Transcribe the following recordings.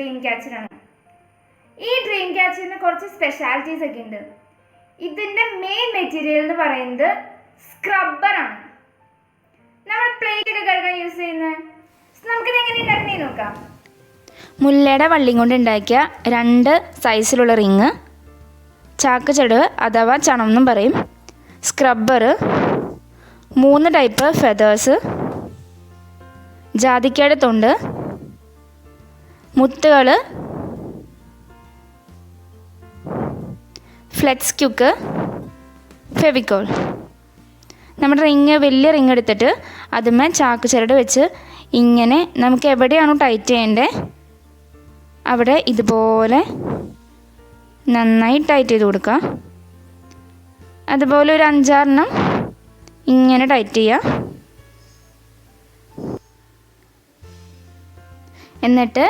Dream ക്യാച്ചറാണ്. ഈ dream ക്യാച്ചറിന് കുറച്ച് specialities ഒക്കെ ഉണ്ട്. ഇതിൻ്റെ മെയിൻ മെറ്റീരിയൽ എന്ന് പറയുന്നത് സ്ക്രബ്ബറാണ്. നമ്മൾ പ്ലേറ്റ് ഒക്കെ കഴുകാൻ യൂസ് ചെയ്യുന്നത്. നമുക്കിത് എങ്ങനെ ഉണ്ടാക്കുന്നതെന്ന് നോക്കാം. മുല്ലയുടെ വള്ളിയും കൊണ്ട് ഉണ്ടാക്കിയ 2 സൈസിലുള്ള റിങ്, ചാക്ക് ചടുവ് അഥവാ ചണം എന്നും പറയും, സ്ക്രബ്ബർ, 3 ടൈപ്പ് ഫെതേഴ്സ്, ജാതിക്കയുടെ തൊണ്ട്, മുത്തുകൾ, ഫ്ലെക്സ് ക്യുക്ക്, ഫെവിക്കോൾ. നമ്മുടെ റിങ് വലിയ റിങ് എടുത്തിട്ട് അതുമേ ചാക്ക് ചരട് വെച്ച് ഇങ്ങനെ നമുക്ക് എവിടെയാണോ ടൈറ്റ് ചെയ്യേണ്ടത് അവിടെ ഇതുപോലെ നന്നായി ടൈറ്റ് ചെയ്ത് കൊടുക്കുക. അതുപോലെ ഒരു 5-6 ഇങ്ങനെ ടൈറ്റ് ചെയ്യുക. എന്നിട്ട്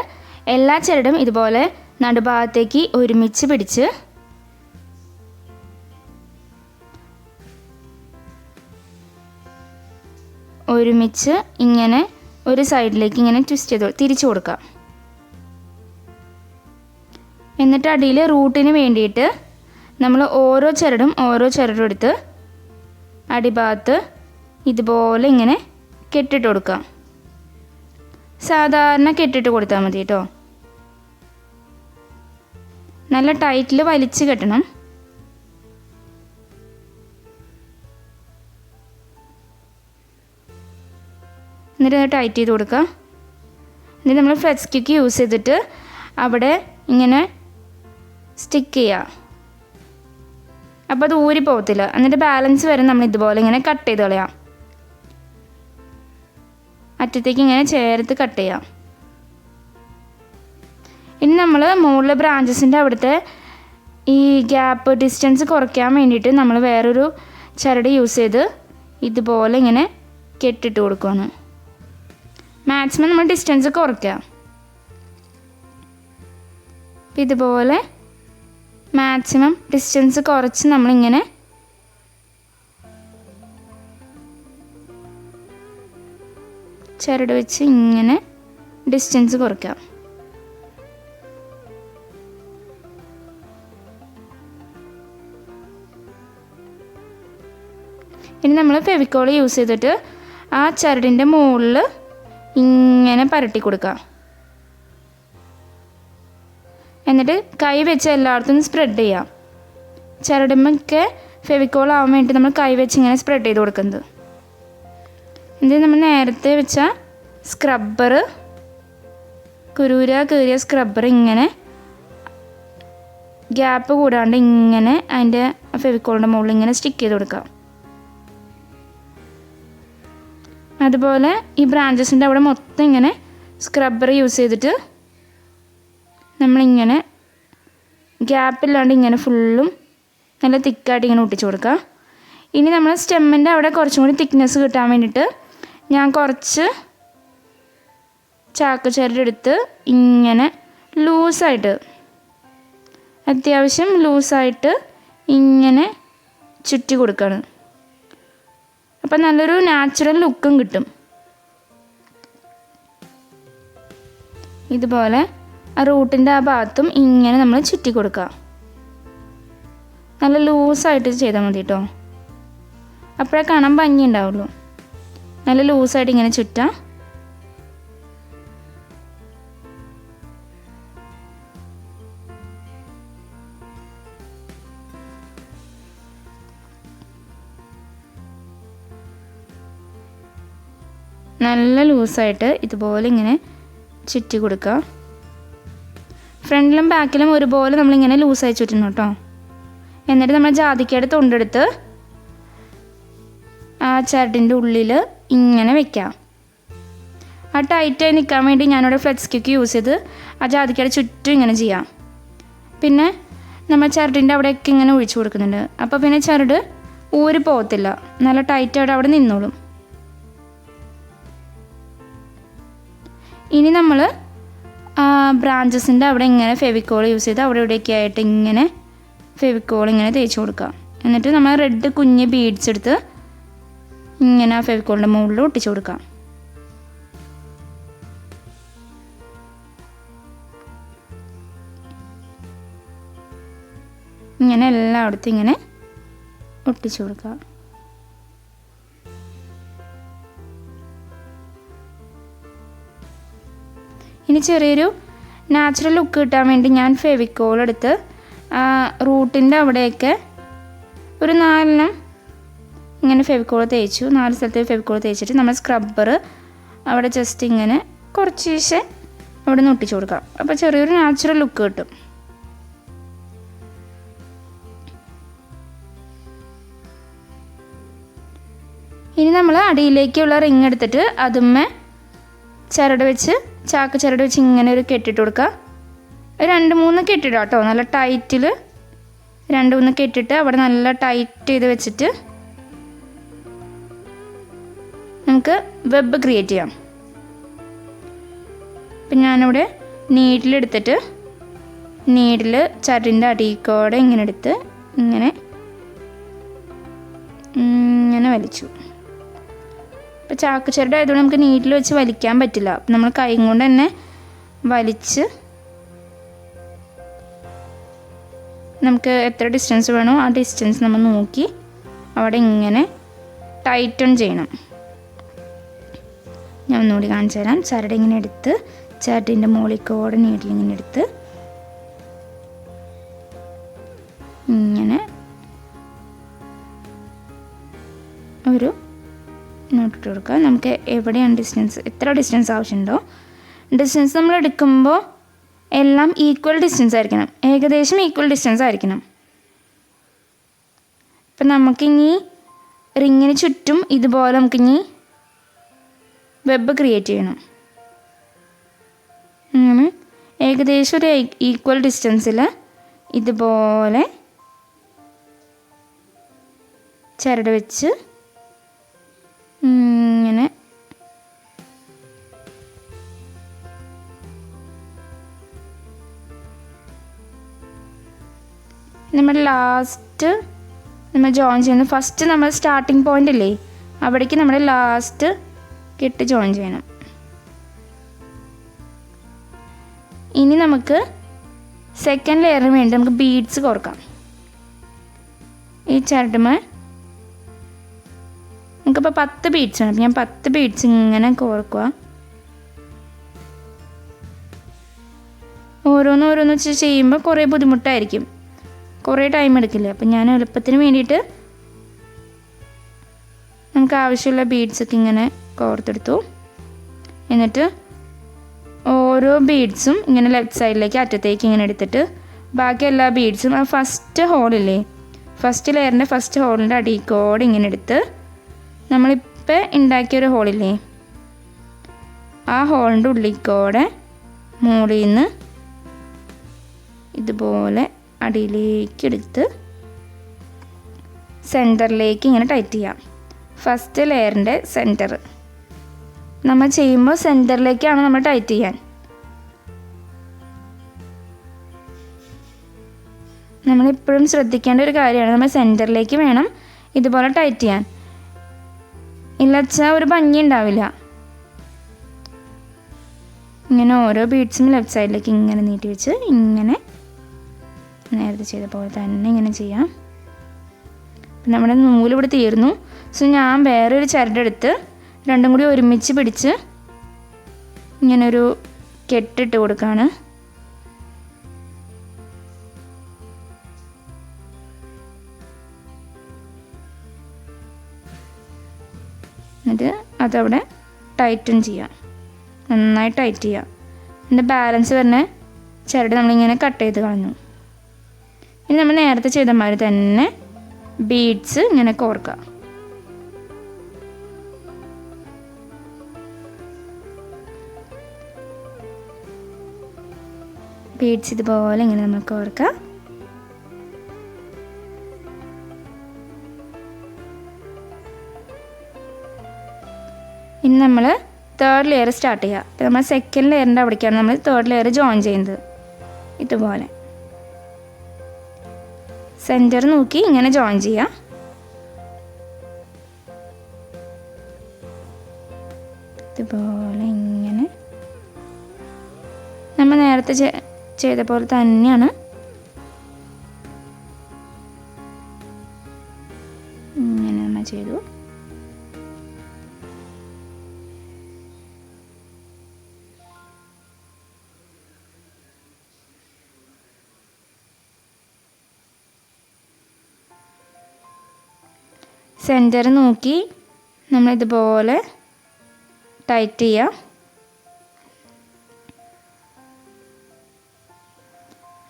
എല്ലാ ചരടും ഇതുപോലെ നടുഭാഗത്തേക്ക് ഒരുമിച്ച് പിടിച്ച് ഇങ്ങനെ ഒരു സൈഡിലേക്ക് ഇങ്ങനെ ട്വിസ്റ്റ് ചെയ്ത് തിരിച്ചു കൊടുക്കുക. എന്നിട്ട് അടിയിൽ റൂട്ടിന് വേണ്ടിയിട്ട് നമ്മൾ ഓരോ ചരടും എടുത്ത് അടിഭാഗത്ത് ഇതുപോലെ ഇങ്ങനെ കെട്ടിട്ട് കൊടുക്കുക. സാധാരണ കെട്ടിട്ട് കൊടുത്താൽ മതി കേട്ടോ. നല്ല ടൈറ്റിൽ വലിച്ച് കെട്ടണം. എന്നിട്ട് ടൈറ്റ് ചെയ്ത് കൊടുക്കുക. എന്നിട്ട് നമ്മൾ ഫ്ലെക്സ് ക്യുക്ക് യൂസ് ചെയ്തിട്ട് അവിടെ ഇങ്ങനെ സ്റ്റിക്ക് ചെയ്യുക. അപ്പോൾ അത് ഊരി പോകത്തില്ല. എന്നിട്ട് ബാലൻസ് വരെ നമ്മൾ ഇതുപോലെ ഇങ്ങനെ കട്ട് ചെയ്ത് കളയാം. അറ്റത്തേക്ക് ഇങ്ങനെ ചേർത്ത് കട്ട് ചെയ്യാം. ഇനി നമ്മൾ മുകളിലെ ബ്രാഞ്ചസിൻ്റെ അവിടുത്തെ ഈ ഗ്യാപ്പ് ഡിസ്റ്റൻസ് കുറയ്ക്കാൻ വേണ്ടിയിട്ട് നമ്മൾ വേറൊരു ചരട് യൂസ് ചെയ്ത് ഇതുപോലെ ഇങ്ങനെ കെട്ടിട്ട് കൊടുക്കുകയാണ്. മാക്സിമം നമ്മൾ ഡിസ്റ്റൻസ് കുറയ്ക്കുക. ഇതുപോലെ മാക്സിമം ഡിസ്റ്റൻസ് കുറച്ച് നമ്മളിങ്ങനെ ചരട് വെച്ച് ഇങ്ങനെ ഡിസ്റ്റൻസ് കുറയ്ക്കാം. ഇനി നമ്മൾ ഫെവിക്കോൾ യൂസ് ചെയ്തിട്ട് ആ ചരടിൻ്റെ മുകളിൽ ഇങ്ങനെ പരട്ടി കൊടുക്കുക. എന്നിട്ട് കൈ വെച്ച് എല്ലായിടത്തും സ്പ്രെഡ് ചെയ്യാം. ചരടുമൊക്കെ ഫെവിക്കോൾ ആവാൻ വേണ്ടി നമ്മൾ കൈ വെച്ച് ഇങ്ങനെ സ്പ്രെഡ് ചെയ്ത് കൊടുക്കുന്നത്. എന്നിട്ട് നമ്മൾ നേരത്തെ വെച്ച സ്ക്രബ്ബർ, കീറിയ സ്ക്രബ്ബർ ഇങ്ങനെ ഗ്യാപ്പ് കൂടാണ്ട് ഇങ്ങനെ അതിൻ്റെ ഫെവിക്കോളിൻ്റെ മുകളിൽ ഇങ്ങനെ സ്റ്റിക്ക് ചെയ്ത് കൊടുക്കാം. അതുപോലെ ഈ ബ്രാഞ്ചസിൻ്റെ അവിടെ മൊത്തം ഇങ്ങനെ സ്ക്രബ്ബർ യൂസ് ചെയ്തിട്ട് നമ്മളിങ്ങനെ ഗ്യാപ്പില്ലാണ്ട് ഇങ്ങനെ ഫുള്ളും നല്ല തിക്കായിട്ട് ഇങ്ങനെ ഒട്ടിച്ച് കൊടുക്കുക. ഇനി നമ്മൾ സ്റ്റെമ്മിൻ്റെ അവിടെ കുറച്ചും കൂടി തിക്നെസ് കിട്ടാൻ വേണ്ടിയിട്ട് ഞാൻ കുറച്ച് ചാക്ക് ചരടെടുത്ത് ഇങ്ങനെ ലൂസായിട്ട്, അത്യാവശ്യം ലൂസായിട്ട് ഇങ്ങനെ ചുറ്റി കൊടുക്കുകയാണ്. അപ്പം നല്ലൊരു നാച്ചുറൽ ലുക്കും കിട്ടും. ഇതുപോലെ ആ റൂട്ടിൻ്റെ ആ ഭാഗത്തും ഇങ്ങനെ നമ്മൾ ചുറ്റി കൊടുക്കുക. നല്ല ലൂസായിട്ട് ചെയ്താൽ മതി കേട്ടോ. അപ്പോഴേ കാണാൻ ഭംഗി ഉണ്ടാവുള്ളൂ. നല്ല ലൂസായിട്ട് ഇങ്ങനെ ചുറ്റാം. നല്ല ലൂസായിട്ട് ഇതുപോലെ ഇങ്ങനെ ചുറ്റി കൊടുക്കുക. ഫ്രണ്ടിലും ബാക്കിലും ഒരുപോലെ നമ്മളിങ്ങനെ ലൂസായി ചുറ്റണം കേട്ടോ. എന്നിട്ട് നമ്മൾ ജാതിക്കയുടെ തൊണ്ടെടുത്ത് ആ ചരടിൻ്റെ ഉള്ളിൽ ഇങ്ങനെ വെക്കാം. ആ ടൈറ്റായി നിൽക്കാൻ വേണ്ടി ഞാനിവിടെ ഫ്ലെക്സ് ക്യുക്ക് യൂസ് ചെയ്ത് ആ ജാതിക്കയുടെ ചുറ്റും ഇങ്ങനെ ചെയ്യാം. പിന്നെ നമ്മൾ ചരടിൻ്റെ അവിടെയൊക്കെ ഇങ്ങനെ ഒഴിച്ചു കൊടുക്കുന്നുണ്ട്. അപ്പോൾ പിന്നെ ചരട് ഊരി പോകത്തില്ല, നല്ല ടൈറ്റായിട്ട് അവിടെ നിന്നോളും. ഇനി നമ്മൾ ബ്രാഞ്ചസിൻ്റെ അവിടെ ഇങ്ങനെ ഫെവിക്കോൾ യൂസ് ചെയ്ത് അവിടെ ഇവിടെയൊക്കെ ആയിട്ട് ഇങ്ങനെ ഫെവിക്കോൾ ഇങ്ങനെ തേച്ച് കൊടുക്കുക. എന്നിട്ട് നമ്മൾ റെഡ് കുഞ്ഞ് ബീഡ്സ് എടുത്ത് ഇങ്ങനെ ആ ഫെവിക്കോളിൻ്റെ മുകളിൽ ഒട്ടിച്ചു കൊടുക്കാം. ഇങ്ങനെ എല്ലായിടത്തും ഇങ്ങനെ ഒട്ടിച്ചു കൊടുക്കുക. ഇനി ചെറിയൊരു നാച്ചുറൽ ലുക്ക് കിട്ടാൻ വേണ്ടി ഞാൻ ഫെവിക്കോൾ എടുത്ത് റൂട്ടിൻ്റെ അവിടെയൊക്കെ ഒരു 4 ഇങ്ങനെ ഫെവിക്കോൾ തേച്ചു. 4 സ്ഥലത്ത് ഫെവിക്കോൾ തേച്ചിട്ട് നമ്മൾ സ്ക്രബ്ബർ അവിടെ ജസ്റ്റ് ഇങ്ങനെ കുറച്ച് അവിടെ നിന്ന് ഒട്ടിച്ചു കൊടുക്കാം. അപ്പോൾ ചെറിയൊരു നാച്ചുറൽ ലുക്ക് കിട്ടും. ഇനി നമ്മൾ അടിയിലേക്കുള്ള റിങ് എടുത്തിട്ട് അതുമ്മേ ചരട് വെച്ച് ചാക്ക് ചരട് വെച്ച് ഇങ്ങനെ ഒരു കെട്ടിട്ട് കൊടുക്കുക. 2-3 കെട്ടിടുക കേട്ടോ. നല്ല ടൈറ്റിൽ 2-3 കെട്ടിട്ട് അവിടെ നല്ല ടൈറ്റ് ചെയ്ത് വെച്ചിട്ട് നമുക്ക് വെബ് ക്രിയേറ്റ് ചെയ്യാം. അപ്പം ഞാനിവിടെ നീഡിലെടുത്തിട്ട് നീഡിൽ ചരടിൻ്റെ അടിയിൽക്കൂടെ ഇങ്ങനെ എടുത്ത് ഇങ്ങനെ വലിച്ചു. ഇപ്പോൾ ചാക്ക് ചരട് ആയതുകൊണ്ട് നമുക്ക് നീഡിൽ വെച്ച് വലിക്കാൻ പറ്റില്ല. അപ്പം നമ്മൾ കൈ കൊണ്ട് തന്നെ വലിച്ച് നമുക്ക് എത്ര ഡിസ്റ്റൻസ് വേണോ ആ ഡിസ്റ്റൻസ് നമ്മൾ നോക്കി അവിടെ ഇങ്ങനെ ടൈറ്റൺ ചെയ്യണം. ഞാൻ ഒന്നുകൂടി കാണിച്ചു തരാം. ചരട് ഇങ്ങനെ എടുത്ത് ചരടിൻ്റെ മുകളിൽക്കൂടെ നീഡിലിങ്ങനെ എടുത്ത് ഇങ്ങനെ ഒരു നോട്ടിട്ട് കൊടുക്കുക. നമുക്ക് എവിടെയാണ് ഡിസ്റ്റൻസ്, എത്ര ഡിസ്റ്റൻസ് ആവശ്യമുണ്ടോ ഡിസ്റ്റൻസ് നമ്മൾ എടുക്കുമ്പോൾ എല്ലാം ഈക്വൽ ഡിസ്റ്റൻസ് ആയിരിക്കണം, ഏകദേശം ഈക്വൽ ഡിസ്റ്റൻസ് ആയിരിക്കണം. ഇപ്പം നമുക്കിനി റിങ്ങിന് ചുറ്റും ഇതുപോലെ നമുക്കിനി വെബ് ക്രിയേറ്റ് ചെയ്യണം. അങ്ങനെ ഏകദേശം ഒരു ഈക്വൽ ഡിസ്റ്റൻസിൽ ഇതുപോലെ ചരട് വെച്ച് ഇങ്ങനെ നമ്മൾ ലാസ്റ്റ് നമ്മൾ ജോയിൻ ചെയ്യുന്ന ഫസ്റ്റ് നമ്മൾ സ്റ്റാർട്ടിങ് പോയിൻ്റ് ഇല്ലേ അവിടേക്ക് നമ്മൾ ലാസ്റ്റ് കെട്ട് ജോയിൻ ചെയ്യണം. ഇനി നമുക്ക് സെക്കൻഡ് ലെയറിന് വേണ്ടി നമുക്ക് ബീഡ്സ് കോർക്കാം. ഈ ചരടുമേ നമുക്കിപ്പോൾ 10 ബീഡ്സ് വേണം. അപ്പം ഞാൻ 10 ബീഡ്സ് ഇങ്ങനെ കോർക്കുക. ഓരോന്ന് വെച്ച് ചെയ്യുമ്പോൾ കുറേ ബുദ്ധിമുട്ടായിരിക്കും, കുറേ ടൈം എടുക്കില്ല. അപ്പം ഞാൻ എളുപ്പത്തിന് വേണ്ടിയിട്ട് നമുക്ക് ആവശ്യമുള്ള ബീഡ്സൊക്കെ ഇങ്ങനെ കോർത്തെടുത്തു. എന്നിട്ട് ഓരോ ബീഡ്സും ഇങ്ങനെ ലെഫ്റ്റ് സൈഡിലേക്ക് അറ്റത്തേക്ക് ഇങ്ങനെ എടുത്തിട്ട് ബാക്കി എല്ലാ ബീഡ്സും ആ ഫസ്റ്റ് ഹോളില്ലേ ഫസ്റ്റ് ലെയറിൻ്റെ ഫസ്റ്റ് ഹോളിൻ്റെ അടിയിൽക്കൂടെ ഇങ്ങനെ എടുത്ത് നമ്മളിപ്പോൾ ഉണ്ടാക്കിയൊരു ഹോളില്ലേ ആ ഹോളിൻ്റെ ഉള്ളിൽക്കൂടെ മുകളിൽ നിന്ന് ഇതുപോലെ അടിയിലേക്ക് എടുത്ത് സെൻറ്ററിലേക്ക് ഇങ്ങനെ ടൈറ്റ് ചെയ്യാം. ഫസ്റ്റ് ലെയറിൻ്റെ സെൻറ്റർ നമ്മൾ ചെയ്യുമ്പോൾ സെൻറ്ററിലേക്കാണ് നമ്മൾ ടൈറ്റ് ചെയ്യാൻ. നമ്മളിപ്പോഴും ശ്രദ്ധിക്കേണ്ട ഒരു കാര്യമാണ്, നമ്മൾ സെൻറ്ററിലേക്ക് വേണം ഇതുപോലെ ടൈറ്റ് ചെയ്യാൻ. ഇല്ലച്ചാൽ ഒരു ഭംഗി ഉണ്ടാവില്ല. ഇങ്ങനെ ഓരോ ബീഡ്സും ലെഫ്റ്റ് സൈഡിലേക്ക് ഇങ്ങനെ നീട്ടി വെച്ച് ഇങ്ങനെ നേരത്തെ ചെയ്ത പോലെ തന്നെ ഇങ്ങനെ ചെയ്യാം. നമ്മുടെ നൂലിവിടെ തീർന്നു. സോ ഞാൻ വേറൊരു ചരടെടുത്ത് രണ്ടും കൂടി ഒരുമിച്ച് പിടിച്ച് ഇങ്ങനൊരു കെട്ടിട്ട് കൊടുക്കുകയാണ്. എന്നിട്ട് അതവിടെ ടൈറ്റൻ ചെയ്യാം, നന്നായി ടൈറ്റ് ചെയ്യാം. എന്നിട്ട് ബാലൻസ് വരുന്ന ചരട് നമ്മളിങ്ങനെ കട്ട് ചെയ്ത് കളഞ്ഞു. ഇനി നമ്മൾ നേരത്തെ ചെയ്ത മാതിരി തന്നെ ബീഡ്സ് ഇങ്ങനെ കോർക്കുക. ബീഡ്സ് ഇതുപോലെ ഇങ്ങനെ നമ്മൾ കോർക്കുക. ഇനി നമ്മൾ തേർഡ് ലെയർ സ്റ്റാർട്ട് ചെയ്യുക. അപ്പോൾ നമ്മൾ സെക്കൻഡ് ലെയറിൻ്റെ അവിടേക്കാണ് നമ്മൾ തേർഡ് ലെയർ ജോയിൻ ചെയ്യുന്നത്. ഇതുപോലെ സെൻറ്റർ നോക്കി ഇങ്ങനെ ജോയിൻ ചെയ്യുക. ഇതുപോലെ ഇങ്ങനെ നമ്മൾ നേരത്തെ ചെയ്ത പോലെ തന്നെയാണ് ടൈറ്റ് ചെയ്തു. സെൻറ്റർ നോക്കി നമ്മളിതുപോലെ ടൈറ്റ് ചെയ്യുക.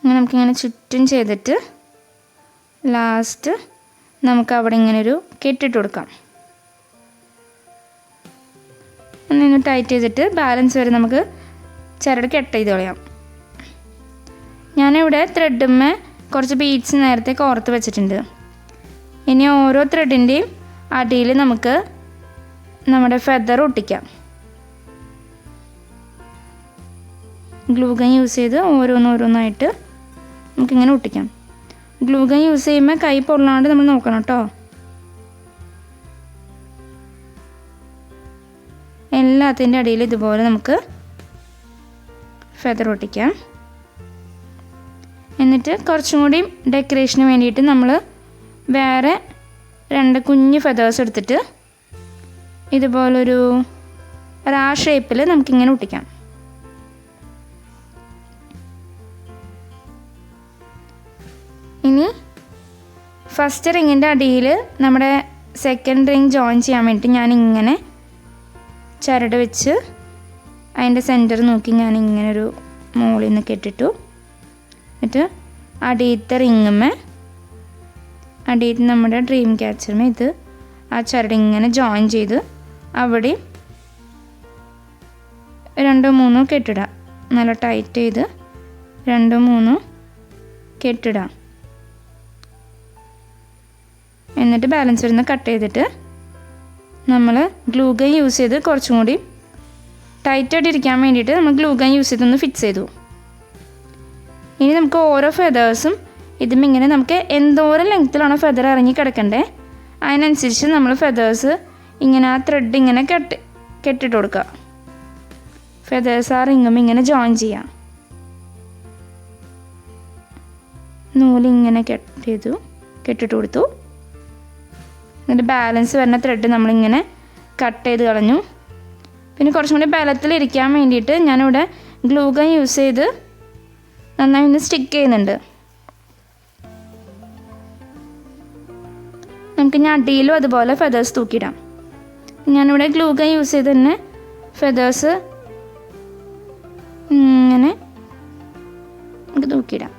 അങ്ങനെ നമുക്കിങ്ങനെ ചുറ്റും ചെയ്തിട്ട് ലാസ്റ്റ് നമുക്ക് അവിടെ ഇങ്ങനെ ഒരു കെട്ടിട്ട് കൊടുക്കാം. ഒന്ന് ടൈറ്റ് ചെയ്തിട്ട് ബാലൻസ് വരെ നമുക്ക് ചരട് കെട്ട് ചെയ്ത് കളയാം. ഞാനിവിടെ ത്രെഡുമ്മേ കുറച്ച് ബീഡ്സ് നേരത്തെ കോർത്ത് വെച്ചിട്ടുണ്ട്. ഇനി ഓരോ ത്രെഡിൻ്റെയും അടിയിൽ നമുക്ക് നമ്മുടെ ഫെദർ ഒട്ടിക്കാം. ഗ്ലൂ ഗൺ യൂസ് ചെയ്ത് ഓരോന്നോരോന്നായിട്ട് നമുക്കിങ്ങനെ ഒട്ടിക്കാം. ഗ്ലൂ ഗൺ യൂസ് ചെയ്യുമ്പോൾ കൈ പൊള്ളാണ്ട് നമ്മൾ നോക്കണം കേട്ടോ. എല്ലാത്തിൻ്റെ അടിയിൽ ഇതുപോലെ നമുക്ക് ഫെദർ ഒട്ടിക്കാം. എന്നിട്ട് കുറച്ചും കൂടി ഡെക്കറേഷന് വേണ്ടിയിട്ട് നമ്മൾ വേറെ 2 കുഞ്ഞ് ഫെദേഴ്സ് എടുത്തിട്ട് ഇതുപോലൊരു ഷേപ്പിൽ നമുക്കിങ്ങനെ ഒട്ടിക്കാം. ഇനി ഫസ്റ്റ് റിങ്ങിൻ്റെ അടിയിൽ നമ്മുടെ സെക്കൻഡ് റിങ് ജോയിൻ ചെയ്യാൻ വേണ്ടിയിട്ട് ഞാനിങ്ങനെ ചരട് വെച്ച് അതിൻ്റെ സെൻറ്റർ നോക്കി ഞാനിങ്ങനെ ഒരു മുകളിൽ നിന്ന് കെട്ടിട്ടു. എന്നിട്ട് അടിയത്തെ റിങ്ങുമ്മേ അടിയിൽ നമ്മുടെ ഡ്രീം ക്യാച്ചറുമേ ഇത് ആ ചരട് ഇങ്ങനെ ജോയിൻ ചെയ്ത് അവിടെ 2-3 കെട്ടിടാം. നല്ല ടൈറ്റ് ചെയ്ത് 2-3 കെട്ടിടാം. എന്നിട്ട് ബാലൻസ് വരുന്ന കട്ട് ചെയ്തിട്ട് നമ്മൾ ഗ്ലൂ ഗൺ യൂസ് ചെയ്ത് കുറച്ചും കൂടി ടൈറ്റായിട്ട് ഇരിക്കാൻ വേണ്ടിയിട്ട് നമ്മൾ ഗ്ലൂ ഗൺ യൂസ് ചെയ്തൊന്ന് ഫിക്സ് ചെയ്തു. ഇനി നമുക്ക് ഓരോ ഫെദേഴ്സും ഇതും ഇങ്ങനെ നമുക്ക് എന്തോരം ലെങ്ത്തിലാണോ ഫെദർ ഇറങ്ങി കിടക്കണ്ടേ അതിനനുസരിച്ച് നമ്മൾ ഫെദേഴ്സ് ഇങ്ങനെ ആ ത്രെഡ് ഇങ്ങനെ കെട്ടിട്ട് കൊടുക്കുക. ഫെദേഴ്സ് ആ റിങ്ങും ഇങ്ങനെ ജോയിൻ ചെയ്യാം. നൂലിങ്ങനെ കെട്ടിട്ട് കൊടുത്തു. എന്നിട്ട് ബാലൻസ് വരുന്ന ത്രെഡ് നമ്മളിങ്ങനെ കട്ട് ചെയ്ത് കളഞ്ഞു. പിന്നെ കുറച്ചും കൂടി ബലത്തിലിരിക്കാൻ വേണ്ടിയിട്ട് ഞാനിവിടെ ഗ്ലൂ ഗൺ യൂസ് ചെയ്ത് നന്നായി ഒന്ന് സ്റ്റിക്ക് ചെയ്യുന്നുണ്ട്. നമുക്ക് ഞാൻ അടിയിലും അതുപോലെ ഫെദേഴ്സ് തൂക്കിയിടാം. ഞാനിവിടെ ഗ്ലൂ ഗൺ യൂസ് ചെയ്ത് തന്നെ ഫെദേഴ്സ് ഇങ്ങനെ നമുക്ക് തൂക്കിയിടാം.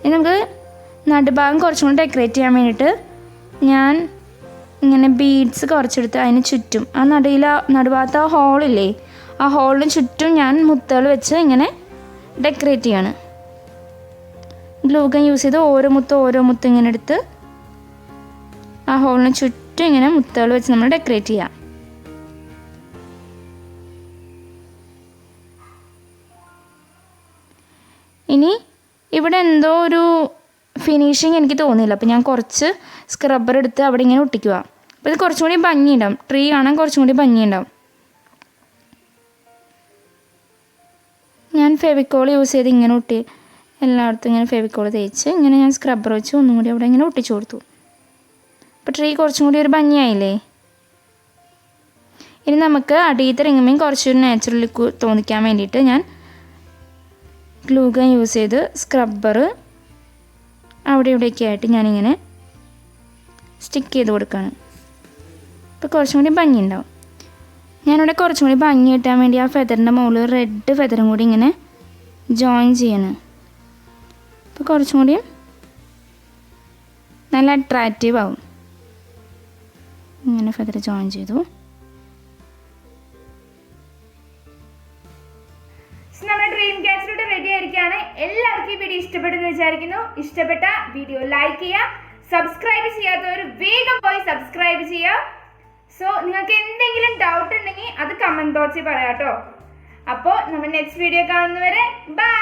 ഇനി നമുക്ക് നടുഭാഗം കുറച്ചും കൂടി ഡെക്കറേറ്റ് ചെയ്യാൻ വേണ്ടിയിട്ട് ഞാൻ ഇങ്ങനെ ബീഡ്സ് കുറച്ചെടുത്ത് അതിന് ചുറ്റും ആ നടുഭാഗത്ത് ആ ഹോളില്ലേ ആ ഹോളിന് ചുറ്റും ഞാൻ മുത്തുകൾ വെച്ച് ഇങ്ങനെ ഡെക്കറേറ്റ് ചെയ്യാണ്. ഗ്ലൂ ഗൺ യൂസ് ചെയ്ത് ഓരോ മുത്ത് ഇങ്ങനെ എടുത്ത് ആ ഹോളിന് ചുറ്റും ഇങ്ങനെ മുത്തുകൾ വെച്ച് നമ്മൾ ഡെക്കറേറ്റ് ചെയ്യാം. ഇനി ഇവിടെ എന്തോ ഒരു ഫിനിഷിങ് എനിക്ക് തോന്നിയില്ല. അപ്പോൾ ഞാൻ കുറച്ച് സ്ക്രബ്ബർ എടുത്ത് അവിടെ ഇങ്ങനെ ഒട്ടിക്കുക. അപ്പോൾ ഇത് കുറച്ചും കൂടി ഭംഗിയുണ്ടാവും. ട്രീ കാണാൻ കുറച്ചും കൂടി ഭംഗിയുണ്ടാവും. ഞാൻ ഫെവിക്കോൾ യൂസ് ചെയ്ത് ഇങ്ങനെ ഒട്ടി എല്ലായിടത്തും ഇങ്ങനെ ഫെവിക്കോൾ തേച്ച് ഇങ്ങനെ ഞാൻ സ്ക്രബ്ബർ വെച്ച് ഒന്നും കൂടി അവിടെ ഇങ്ങനെ ഒട്ടിച്ചു കൊടുത്തു. അപ്പോൾ ട്രീ കുറച്ചും കൂടി ഒരു ഭംഗിയായില്ലേ. ഇനി നമുക്ക് അടിയത്തെ റിങ്ങുമേയും കുറച്ചൊരു നാച്ചുറൽ ലുക്ക് തോന്നിക്കാൻ വേണ്ടിയിട്ട് ഞാൻ ഗ്ലൂ ഗൺ യൂസ് ചെയ്ത് സ്ക്രബ്ബർ അവിടെ ഇവിടെയൊക്കെ ആയിട്ട് ഞാനിങ്ങനെ സ്റ്റിക്ക് ചെയ്ത് കൊടുക്കുകയാണ്. അപ്പോൾ കുറച്ചും കൂടി ഭംഗി ഉണ്ടാവും. ഞാനിവിടെ കുറച്ചും കൂടി ഭംഗി കിട്ടാൻ വേണ്ടി ആ ഫെദറിൻ്റെ മുകളിൽ റെഡ് ഫെദറും കൂടി ഇങ്ങനെ ജോയിൻ ചെയ്യണം. അപ്പോൾ കുറച്ചും കൂടി നല്ല അട്രാക്റ്റീവ് ആവും. ഇങ്ങനെ ഫെദർ ജോയിൻ ചെയ്തു. നമ്മുടെ ഡ്രീം ക്യാച്ചർ റെഡി ആയിരിക്കുകയാണ്. എല്ലാവർക്കും ഈ വീഡിയോ ഇഷ്ടപ്പെട്ടെന്ന് വിചാരിക്കുന്നു. ഇഷ്ടപ്പെട്ട വീഡിയോ ലൈക്ക് ചെയ്യുക. സബ്സ്ക്രൈബ് ചെയ്യാത്തവർ വേഗം പോയി സബ്സ്ക്രൈബ് ചെയ്യുക. സോ നിങ്ങൾക്ക് എന്തെങ്കിലും ഡൗട്ട് ഉണ്ടെങ്കിൽ അത് കമന്റ് ബോക്സിൽ പറയാം കേട്ടോ. അപ്പോൾ നമ്മൾ നെക്സ്റ്റ് വീഡിയോ കാണുന്നവരെ ബൈ.